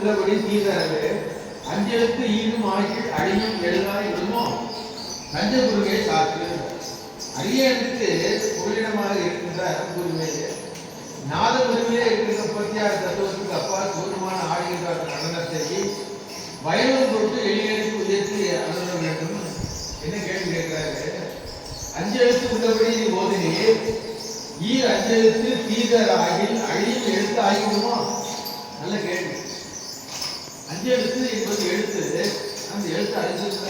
உள்ளபடி தீதரவே அஞ்செழுத்து ஈடும் ஆகில் அழியும் எழுதாய் விடுமோ நஞ்ச குருவே சாத்து. அரியனுக்கு பொருளிடமாக இருக்கின்ற அறம்புரிமையே நாத உரிமையிலே இருக்கின்ற 36 தத்துவத்துக்கு அப்பால் பூர்வமான ஆடுகின்ற நடனத்தை வயலும் கொண்டு எளியனுக்கு உயர்த்தி அணுக வேண்டும். என்ன கேள்வி கேட்கிறாரு? அஞ்செழுத்து உள்ளபடி நீ ஓதினே ஈர் அஞ்செழுத்து தீதர் ஆகில் அழியும் எழுத்து ஆகிவிடுமா? நல்ல கேள்வி. அஞ்செழுத்து என்பது எழுத்து, அந்த எழுத்து அழிஞ்சிருக்க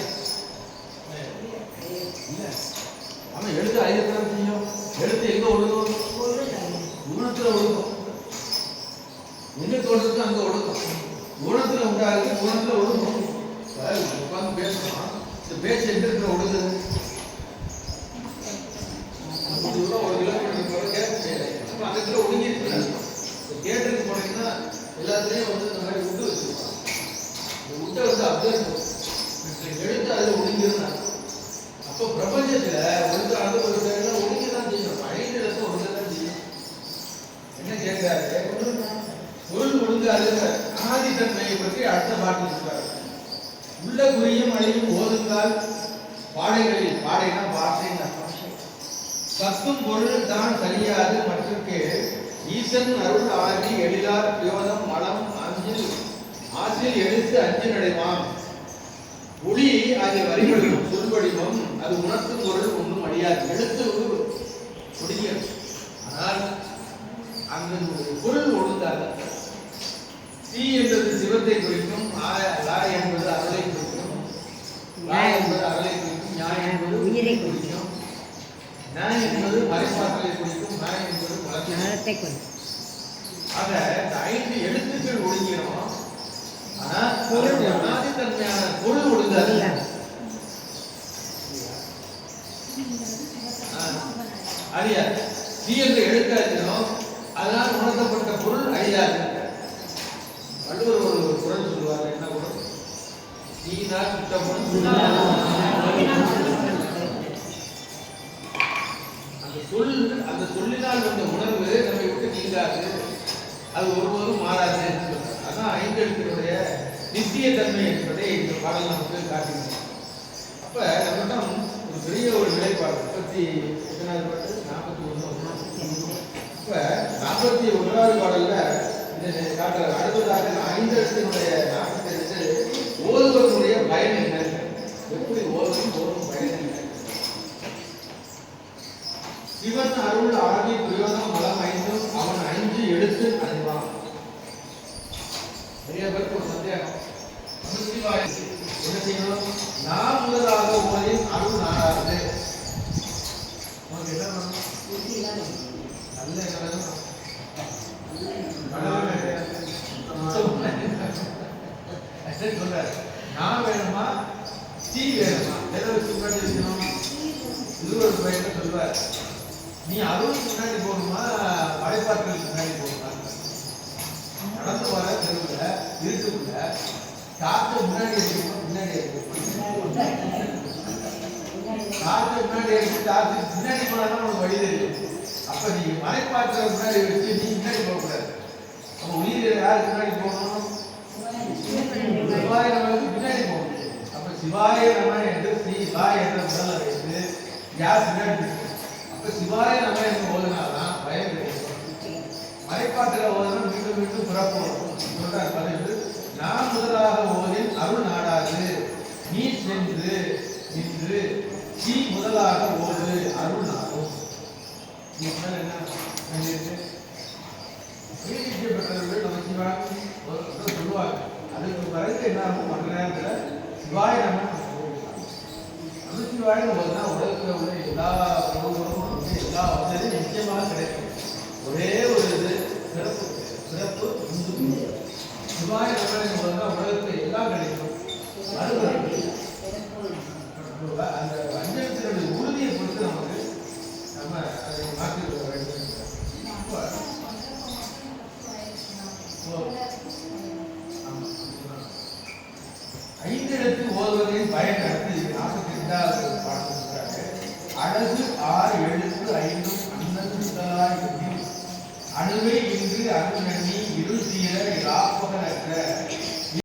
அவன் எழுத்து அழியத்தான் செய்யும். எழுத்து எங்க ஒழுங்கும்? குணத்துல ஒழுங்கும். எங்க தோன்றதுக்கு அங்க ஒழுங்கும். குணத்துல உண்டாகுது, குணத்துல ஒழுங்கும். உட்காந்து பேசணும், இந்த பேச்சு எங்க இருக்கிற ஒழுங்குது? தியேட்டருக்கு போனீங்கன்னா எல்லாத்துலயும் வந்து இந்த மாதிரி உட்டு வச்சிருப்பாங்க. இந்த உட்டை வந்து அப்சர்வ் எடுத்து அதில் ஒழுங்கிருந்தாங்க. அப்போ பிரபஞ்சத்துல ஒழுங்காக ஒரு பேரெல்லாம் ஒழுங்கிதான் செய்யணும். 5 இடத்துல ஒழுங்கதான் செய்யணும். என்ன கேட்கிறாரு? பொருள் ஒழுங்காக அனாதித்தன்மையை பற்றி அடுத்த பாட்டு சொல்றாரு. உள்ள குறியும் அழியும் ஓதுங்கால் பாடைகளில், பாடைனா பாஷைன்னா சத்தும் பொருள் தான் சரியாது மற்றற்கு ஈசன் அருள் ஆகி எழிலார் பியோதம் மலம் அஞ்சில் ஆற்றில் எழுத்து அஞ்சு நடைவான் ஒளி ஆகிய வரிகளிலும் சொல்வடிவம் அது உணர்த்தும் பொருள் ஒன்றும் அழியாது. எழுத்து ஒடுங்கியது. ஆனால் அந்த பொருள் ஒழுங்காது. தீ என்பது சிவத்தை குறிக்கும், லா என்பது அருளை குறிக்கும், லா என்பது அருளை குறிக்கும், ஞாய் என்பது உயிரை குறிக்கும், ஞாய் என்பது மறைப்பாற்றலை குறிக்கும், ஞாய் என்பது மலத்தை குறிக்கும். ஆக இந்த 5 எழுத்துக்கள் ஒழுங்கிடும். ஆனா அனாதித்தன்மையான பொருள் ஒழுங்காது. அறியாது. தீ என்ற எழுத்தாச்சிடும், அதனால் உணர்த்தப்பட்ட பொருள் அழியாது. வள்ளுவர் ஒரு குறள் சொல்லுவார். என்ன குறள்? தீனால் சுட்டப்படும் அந்த சொல்லினால் வந்த உணர்வு நம்மை விட்டு நீங்காது, அது ஒருபோதும் மாறாது. அதான் 5 எழுத்தினுடைய நித்திய தன்மை என்பதை இந்த பாடல் நமக்கு காட்டுகிறது. அப்ப நம்மிடம் ஒரு பெரிய ஒரு நிலைப்பாடு 41வது பாட்டு 41. இப்ப 41வது பாடல்ல இந்த காட்டுற அடுத்ததாக 5 எழுத்தினுடைய நாட்டத்தை எடுத்து ஓதுவதனுடைய பயன் என்ன, எப்படி ஓதும் பயன் என்ன? சிவன் அருள் ஆகி பிரயோகம் மலம் 5 அவன் 5 எடுத்து அறிவான். நிறைய பேருக்கு ஒரு சந்தேகம். என்ன செய்யணும்? நான் முதலாக ஓதின் அருள் நாடாது. உனக்கு என்ன வேணும்? நல்ல என்ன வேணும்? சொல்றாரு. நான் வேணுமா தீ வேணுமா? எதை வச்சு முன்னாடி வைக்கணும்? இது ஒரு பையன் சொல்றாரு. நீ அருளுக்கு முன்னாடி போகணுமா படைப்பாற்றலுக்கு முன்னாடி போகணுமா? நடந்து வர தெருவுல இருக்குள்ள காற்று முன்னாடி இருக்கணும், முன்னாடி காற்று முன்னாடி இருக்கு, காற்று முன்னாடி போனாலும் உனக்கு வழி தெரியும். அப்ப நீ மலைப்பாற்ற முன்னாடி வச்சு நீ முன்னாடி போகக்கூடாது. அப்ப உயிர் யாருக்கு முன்னாடி போகணும்? சிவாய நமக்கு பின்னாடி போகணும். அப்ப சிவாய நம என்று சிவாய என்ற முதல்ல வைத்து யார் பின்னாடி? அப்ப சிவாய நம என்று ஓதுனாதான் பயம் கிடைக்கும். மலைப்பாட்டில் ஓதுனா மீண்டும் மீண்டும் பிறப்போம் சொல்றார். பதில் நான் முதலாக ஓதின் அருள் நாடாது நீ சென்று நின்று நீ முதலாக ஓது அருள் நாடும். என்ன பெற்றவர்கள் நம்ம சிவாய் சொல்லுவாங்க. அதுக்கு பிறகு என்ன ஆகும்? மற்ற நேரத்தில் சிவாய நம்ம நமச்சிவாய போதுனா உலகத்தில் உள்ள எல்லா உணவுகளும் எல்லா வசதியும் நிச்சயமாக கிடைக்கும். ஒரே ஒரு இது சிறப்பு சிவாய நம்ம போதுனா உலகத்தில் எல்லாம் கிடைக்கும். அந்த அஞ்சலத்தினுடைய உறுதியை பொறுத்து நமக்கு நம்ம அதை மாற்றி கொள்ள வேண்டும். ஐந்தெழுத்து ஓதுவதின் பயன் நடத்தி 42வது பாடல் சொல்றாங்க. அழகு 6 எழுத்து 5 அன்னதுதலாய் அணுவை இன்று அருணி இருள் தீர இராப்பகனற்ற